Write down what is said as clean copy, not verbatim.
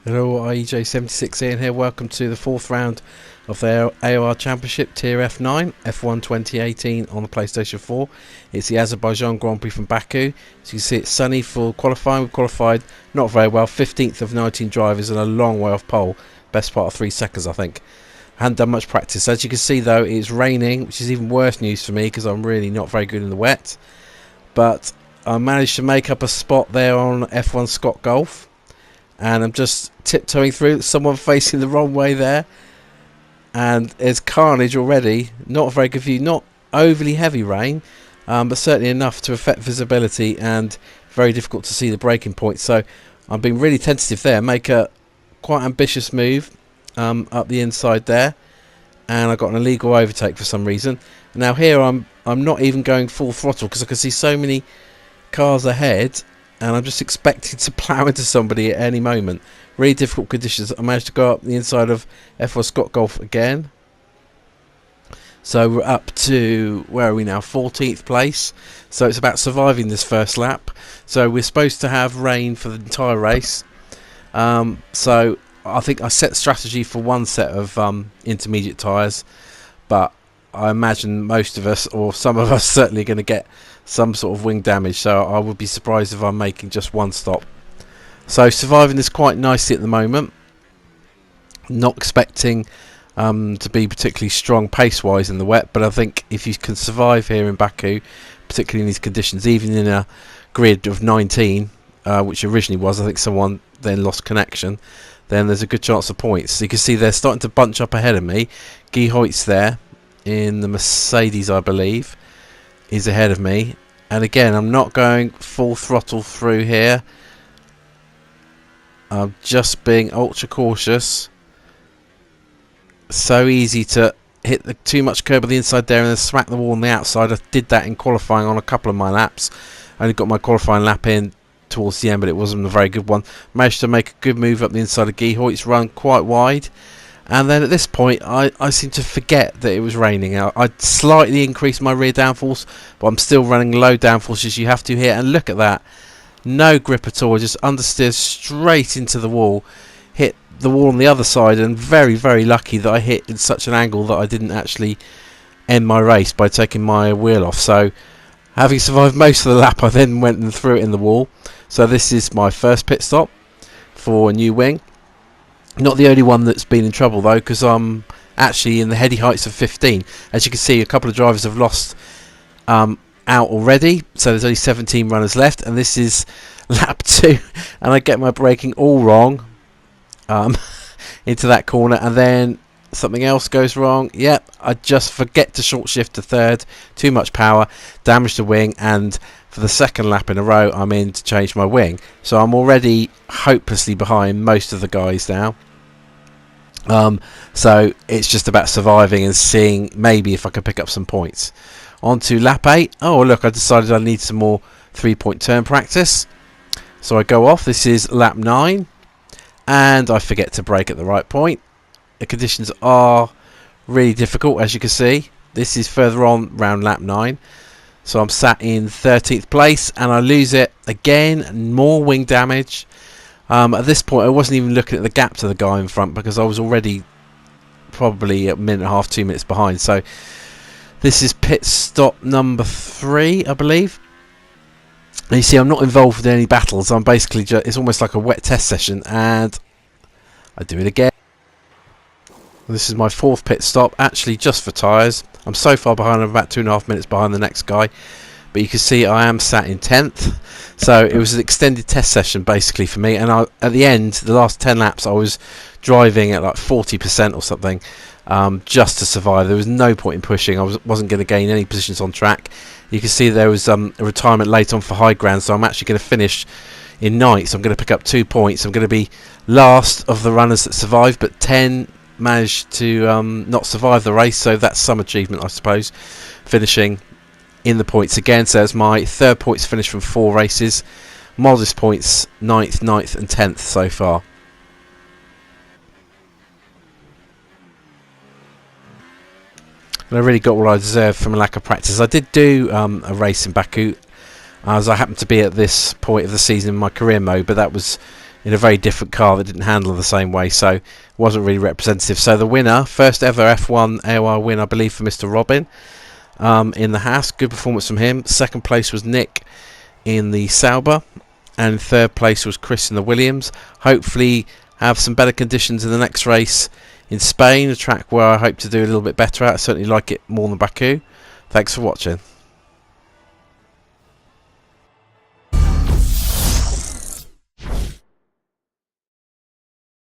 Hello, IEJ76 Ian here. Welcome to the fourth round of the AOR Championship Tier F9 F1 2018 on the PlayStation 4. It's the Azerbaijan Grand Prix from Baku. As you can see, it's sunny for qualifying. We've qualified not very well, 15th of 19 drivers and a long way off pole. Best part of 3 seconds, I think. Hadn't done much practice. As you can see though, it's raining, which is even worse news for me because I'm really not very good in the wet. But I managed to make up a spot there on F1 Scott Golf. And I'm just tiptoeing through, someone facing the wrong way there, and there's carnage already. Not a very good view, not overly heavy rain, but certainly enough to affect visibility and very difficult to see the braking point. So I'm being really tentative there, make a quite ambitious move up the inside there, and I got an illegal overtake for some reason. Now here I'm not even going full throttle because I can see so many cars ahead, and I'm just expecting to plough into somebody at any moment. Really difficult conditions. I managed to go up the inside of F1 Scott Golf again. So we're up to, where are we now? 14th place. So it's about surviving this first lap. So we're supposed to have rain for the entire race. So I think I set strategy for one set of intermediate tyres, but I imagine most of us, or some of us, certainly are going to get some sort of wing damage, so I would be surprised if I'm making just one stop. So surviving this quite nicely at the moment. Not expecting to be particularly strong pace wise in the wet, but I think if you can survive here in Baku, particularly in these conditions, even in a grid of 19, which originally was, I think someone then lost connection, then there's a good chance of points. So you can see they're starting to bunch up ahead of me. Guy Hoyt's there in the Mercedes, I believe, is ahead of me. And again, I'm not going full throttle through here. I'm just being ultra cautious. So easy to hit the too much curb on the inside there and then smack the wall on the outside. I did that in qualifying on a couple of my laps. I only got my qualifying lap in towards the end, but it wasn't a very good one. Managed to make a good move up the inside of Guy Hoyt's, run quite wide. And then at this point, I seem to forget that it was raining. I slightly increased my rear downforce, but I'm still running low downforce as you have to here. And look at that. No grip at all. Just understeer straight into the wall. Hit the wall on the other side, and very, very lucky that I hit in such an angle that I didn't actually end my race by taking my wheel off. So having survived most of the lap, I then went and threw it in the wall. So this is my first pit stop for a new wing. Not the only one that's been in trouble though, because I'm actually in the heady heights of 15. As you can see, a couple of drivers have lost out already, so there's only 17 runners left, and this is lap 2, and I get my braking all wrong into that corner, and then something else goes wrong. Yep, I just forget to short shift to third, too much power, damage the wing, and for the second lap in a row I'm in to change my wing. So I'm already hopelessly behind most of the guys now. So it's just about surviving and seeing maybe if I can pick up some points. On to lap 8. Oh look, I decided I need some more 3-point turn practice. So I go off. This is lap 9. And I forget to brake at the right point. The conditions are really difficult, as you can see. This is further on round lap 9. So I'm sat in 13th place and I lose it again. More wing damage. At this point I wasn't even looking at the gap to the guy in front because I was already probably a minute and a half, 2 minutes behind. So this is pit stop number 3, I believe. And you see I'm not involved in any battles. I'm basically just, it's almost like a wet test session, and I do it again. This is my 4th pit stop, actually just for tyres. I'm so far behind, I'm about 2.5 minutes behind the next guy. But you can see I am sat in 10th. So it was an extended test session basically for me. And at the end, the last 10 laps, I was driving at like 40% or something just to survive. There was no point in pushing. I wasn't going to gain any positions on track. You can see there was a retirement late on for high ground. So I'm actually going to finish in 9th. So I'm going to pick up 2 points. I'm going to be last of the runners that survived, but 10 managed to not survive the race, so that's some achievement I suppose, finishing in the points again. So it's my 3rd points finish from 4 races, modest points, 9th and 10th so far. And I really got what I deserved from a lack of practice. I did do a race in Baku, as I happened to be at this point of the season in my career mode, but that was in a very different car that didn't handle the same way, so wasn't really representative. So the winner, first ever F1 AOR win, I believe, for Mr. Robin in the Haas. Good performance from him. Second place was Nick in the Sauber, and third place was Chris in the Williams. Hopefully have some better conditions in the next race in Spain, a track where I hope to do a little bit better at. I certainly like it more than Baku. Thanks for watching.